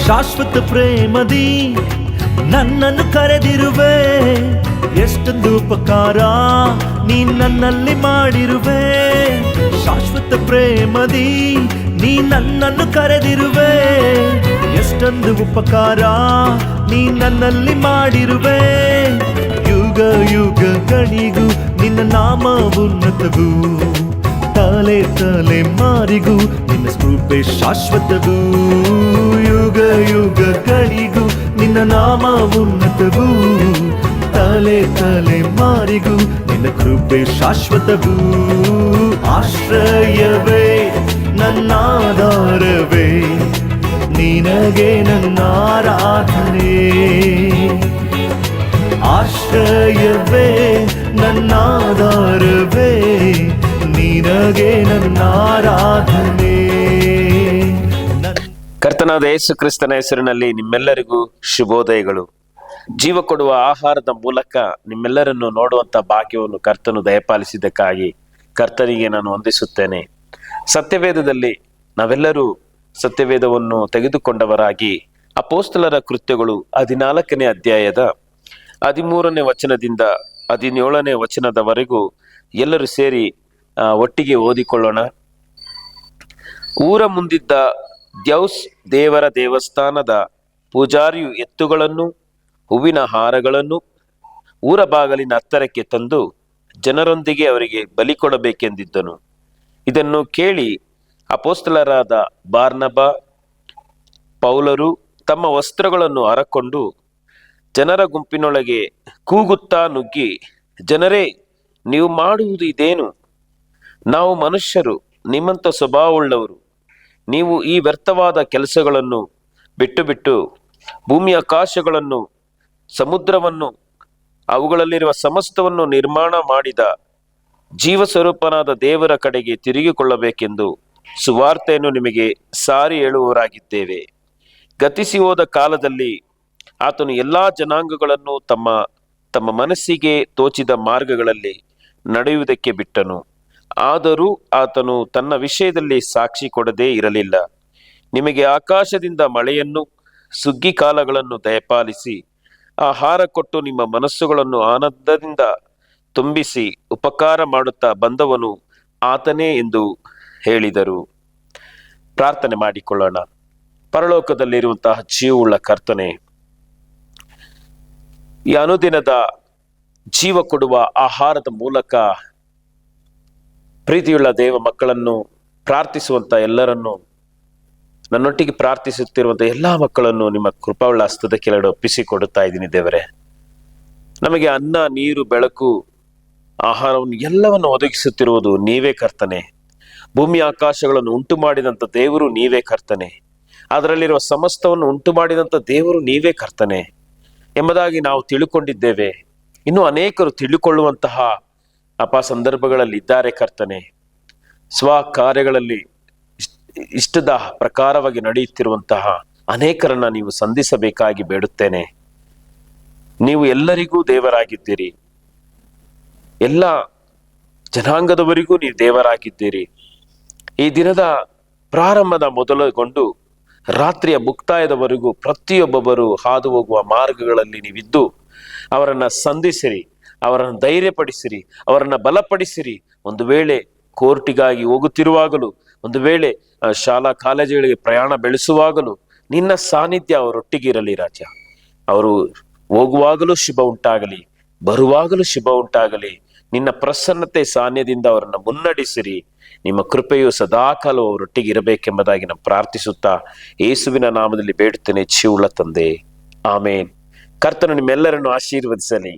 ಶಾಶ್ವತ ಪ್ರೇಮದಿ ನನ್ನನ್ನು ಕರೆದಿರುವೆ, ಎಷ್ಟೊಂದು ಉಪಕಾರ ನೀ ನನ್ನಲ್ಲಿ ಮಾಡಿರುವೆ. ಶಾಶ್ವತ ಪ್ರೇಮದಿ ನೀ ನನ್ನನ್ನು ಕರೆದಿರುವೆ, ಎಷ್ಟೊಂದು ಉಪಕಾರ ನೀ ನನ್ನಲ್ಲಿ ಮಾಡಿರುವೆ. ಯುಗ ಯುಗಗಳಿಗೂ ನಿನ್ನ ನಾಮ ಉನ್ನತವು, ತಲೆ ತಲೆ ಮಾರಿಗೂ ನಿನ್ನ ಕೃಪೆ ಶಾಶ್ವತವು. ಯುಗ ಯುಗಗಳಿಗೂ ನಿನ್ನ ನಾಮ ಉನ್ನತವು, ತಲೆ ತಲೆ ಮಾರಿಗೂ ನಿನ್ನ ಕೃಪೆ ಶಾಶ್ವತವು. ಆಶ್ರಯವೇ ನನ್ನಾಧಾರವೇ, ನಿನಗೆ ನನ್ನ ಆರಾಧನೆ. ಆಶ್ರಯವೇ ನನ್ನಾಧಾರವೇ, ನಿನಗೆ ನನ್ನ ಆರಾಧನೆ. ಕರ್ತನಾದ ಯೇಸು ಕ್ರಿಸ್ತನ ಹೆಸರಿನಲ್ಲಿ ನಿಮ್ಮೆಲ್ಲರಿಗೂ ಶುಭೋದಯಗಳು. ಜೀವ ಕೊಡುವ ಆಹಾರದ ಮೂಲಕ ನಿಮ್ಮೆಲ್ಲರನ್ನು ನೋಡುವಂತ ಭಾಗ್ಯವನ್ನು ಕರ್ತನು ದಯಪಾಲಿಸಿದ್ದಕ್ಕಾಗಿ ಕರ್ತನಿಗೆ ನಾನು ವಂದಿಸುತ್ತೇನೆ. ಸತ್ಯವೇದದಲ್ಲಿ ನಾವೆಲ್ಲರೂ ಸತ್ಯವೇದವನ್ನು ತೆಗೆದುಕೊಂಡವರಾಗಿ ಅಪೊಸ್ತಲರ ಕೃತ್ಯಗಳು 14ನೇ ಅಧ್ಯಾಯದ 13ನೇ ವಚನದಿಂದ 17ನೇ ವಚನದವರೆಗೂ ಎಲ್ಲರೂ ಸೇರಿ ಒಟ್ಟಿಗೆ ಓದಿಕೊಳ್ಳೋಣ. ಊರ ಮುಂದಿದ್ದ ದ್ಯೌಸ್ ದೇವರ ದೇವಸ್ಥಾನದ ಪೂಜಾರಿಯು ಎತ್ತುಗಳನ್ನು ಹೂವಿನ ಹಾರಗಳನ್ನು ಊರ ಬಾಗಿಲಿನ ಹತ್ತರಕ್ಕೆ ತಂದು ಜನರೊಂದಿಗೆ ಅವರಿಗೆ ಬಲಿ ಕೊಡಬೇಕೆಂದಿದ್ದನು. ಇದನ್ನು ಕೇಳಿ ಅಪೊಸ್ತಲರಾದ ಬಾರ್ನಬ ಪೌಲರು ತಮ್ಮ ವಸ್ತ್ರಗಳನ್ನು ಹರಕೊಂಡು ಜನರ ಗುಂಪಿನೊಳಗೆ ಕೂಗುತ್ತಾ ನುಗ್ಗಿ, ಜನರೇ, ನೀವು ಮಾಡುವುದು ಇದೇನು? ನಾವು ಮನುಷ್ಯರು, ನಿಮ್ಮಂಥ ಸ್ವಭಾವವುಳ್ಳವರು. ನೀವು ಈ ವ್ಯರ್ಥವಾದ ಕೆಲಸಗಳನ್ನು ಬಿಟ್ಟು ಬಿಟ್ಟು ಭೂಮಿ ಆಕಾಶಗಳನ್ನು ಸಮುದ್ರವನ್ನು ಅವುಗಳಲ್ಲಿರುವ ಸಮಸ್ತವನ್ನು ನಿರ್ಮಾಣ ಮಾಡಿದ ಜೀವಸ್ವರೂಪನಾದ ದೇವರ ಕಡೆಗೆ ತಿರುಗಿಕೊಳ್ಳಬೇಕೆಂದು ಸುವಾರ್ತೆಯನ್ನು ನಿಮಗೆ ಸಾರಿ ಹೇಳುವವರಾಗಿದ್ದೇವೆ. ಗತಿಸಿ ಹೋದ ಕಾಲದಲ್ಲಿ ಆತನು ಎಲ್ಲಾ ಜನಾಂಗಗಳನ್ನು ತಮ್ಮ ತಮ್ಮ ಮನಸ್ಸಿಗೆ ತೋಚಿದ ಮಾರ್ಗಗಳಲ್ಲಿ ನಡೆಯುವುದಕ್ಕೆ ಬಿಟ್ಟನು. ಆದರೂ ಆತನು ತನ್ನ ವಿಷಯದಲ್ಲಿ ಸಾಕ್ಷಿ ಕೊಡದೇ ಇರಲಿಲ್ಲ. ನಿಮಗೆ ಆಕಾಶದಿಂದ ಮಳೆಯನ್ನು ಸುಗ್ಗಿ ಕಾಲಗಳನ್ನು ದಯಪಾಲಿಸಿ ಆಹಾರ ಕೊಟ್ಟು ನಿಮ್ಮ ಮನಸ್ಸುಗಳನ್ನು ಆನಂದದಿಂದ ತುಂಬಿಸಿ ಉಪಕಾರ ಮಾಡುತ್ತಾ ಬಂದವನು ಆತನೇ ಎಂದು ಹೇಳಿದರು. ಪ್ರಾರ್ಥನೆ ಮಾಡಿಕೊಳ್ಳೋಣ. ಪರಲೋಕದಲ್ಲಿರುವಂತಹ ಜೀವವುಳ್ಳ ಕರ್ತನೆ, ಈ ಅನುದಿನದ ಜೀವ ಕೊಡುವ ಆಹಾರದ ಮೂಲಕ ಪ್ರೀತಿಯುಳ್ಳ ದೇವ ಮಕ್ಕಳನ್ನು ಪ್ರಾರ್ಥಿಸುವಂತ ಎಲ್ಲರನ್ನು, ನನ್ನೊಟ್ಟಿಗೆ ಪ್ರಾರ್ಥಿಸುತ್ತಿರುವಂತಹ ಎಲ್ಲಾ ಮಕ್ಕಳನ್ನು ನಿಮ್ಮ ಕೃಪಾವುಳ್ಳ ಹಸ್ತದ ಕೆಳಗಡೆ ಒಪ್ಪಿಸಿಕೊಡುತ್ತಾ ಇದ್ದೀನಿ ದೇವರೇ. ನಮಗೆ ಅನ್ನ, ನೀರು, ಬೆಳಕು, ಆಹಾರವನ್ನು ಎಲ್ಲವನ್ನು ಒದಗಿಸುತ್ತಿರುವುದು ನೀವೇ ಕರ್ತನೆ. ಭೂಮಿ ಆಕಾಶಗಳನ್ನು ಉಂಟು ಮಾಡಿದಂಥ ದೇವರು ನೀವೇ ಕರ್ತನೆ. ಅದರಲ್ಲಿರುವ ಸಮಸ್ತವನ್ನು ಉಂಟು ಮಾಡಿದಂಥ ದೇವರು ನೀವೇ ಕರ್ತನೆ ಎಂಬುದಾಗಿ ನಾವು ತಿಳುಕೊಂಡಿದ್ದೇವೆ. ಇನ್ನು ಅನೇಕರು ತಿಳಿಕೊಳ್ಳುವಂತಹ ಸಂದರ್ಭಗಳಲ್ಲಿ ಇದ್ದಾರೆ ಕರ್ತನೆ. ಸ್ವ ಕಾರ್ಯಗಳಲ್ಲಿ ಇಷ್ಟದ ಪ್ರಕಾರವಾಗಿ ನಡೆಯುತ್ತಿರುವಂತಹ ಅನೇಕರನ್ನ ನೀವು ಸಂಧಿಸಬೇಕಾಗಿ ಬೇಡುತ್ತೇನೆ. ನೀವು ಎಲ್ಲರಿಗೂ ದೇವರಾಗಿದ್ದೀರಿ, ಎಲ್ಲ ಜನಾಂಗದವರಿಗೂ ನೀವು ದೇವರಾಗಿದ್ದೀರಿ. ಈ ದಿನದ ಪ್ರಾರಂಭದ ಮೊದಲುಗೊಂಡು ರಾತ್ರಿಯ ಮುಕ್ತಾಯದವರೆಗೂ ಪ್ರತಿಯೊಬ್ಬೊಬ್ಬರು ಹಾದು ಹೋಗುವ ಮಾರ್ಗಗಳಲ್ಲಿ ನೀವಿದ್ದು ಅವರನ್ನ ಸಂಧಿಸಿರಿ, ಅವರನ್ನು ಧೈರ್ಯಪಡಿಸಿರಿ, ಅವರನ್ನ ಬಲಪಡಿಸಿರಿ. ಒಂದು ವೇಳೆ ಕೋರ್ಟಿಗಾಗಿ ಹೋಗುತ್ತಿರುವಾಗಲೂ, ಒಂದು ವೇಳೆ ಶಾಲಾ ಕಾಲೇಜುಗಳಿಗೆ ಪ್ರಯಾಣ ಬೆಳೆಸುವಾಗಲೂ ನಿನ್ನ ಸಾನ್ನಿಧ್ಯ ಅವರೊಟ್ಟಿಗೆ ಇರಲಿ ರಾಜ. ಅವರು ಹೋಗುವಾಗಲೂ ಶುಭ ಉಂಟಾಗಲಿ, ಬರುವಾಗಲೂ ಶುಭ ಉಂಟಾಗಲಿ. ನಿನ್ನ ಪ್ರಸನ್ನತೆ ಸಾನ್ನಿಧ್ಯದಿಂದ ಅವರನ್ನು ಮುನ್ನಡೆಸಿರಿ. ನಿಮ್ಮ ಕೃಪೆಯು ಸದಾಕಾಲ ಅವರೊಟ್ಟಿಗೆ ಇರಬೇಕೆಂಬುದಾಗಿ ನಾನು ಪ್ರಾರ್ಥಿಸುತ್ತಾ ಯೇಸುವಿನ ನಾಮದಲ್ಲಿ ಬೇಡುತ್ತೇನೆ, ಜೀವವುಳ್ಳ ತಂದೆ, ಆಮೇನ್. ಕರ್ತನು ನಿಮ್ಮೆಲ್ಲರನ್ನು ಆಶೀರ್ವದಿಸಲಿ.